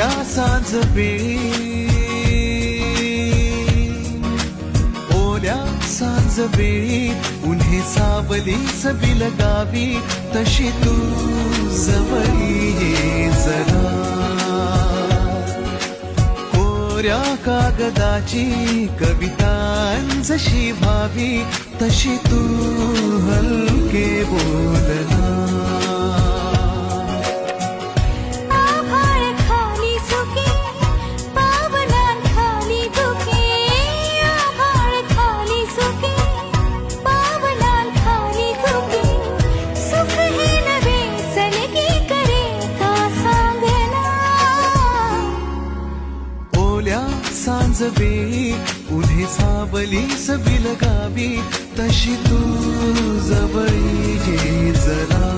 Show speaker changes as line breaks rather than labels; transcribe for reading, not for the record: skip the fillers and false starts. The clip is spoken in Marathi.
कोऱ्या सांज वेळी, ओल्या सांज वेळी उन्हे सावलीच बिलगावी, तशी तू जवळी ये जरा. कोऱ्या कागदाची कविता जशी व्हावी, तशी तू हलके बोलना. सांज वेळी उन्हे सावलीच बिलगावी, तशी तू जवळी ये जरा.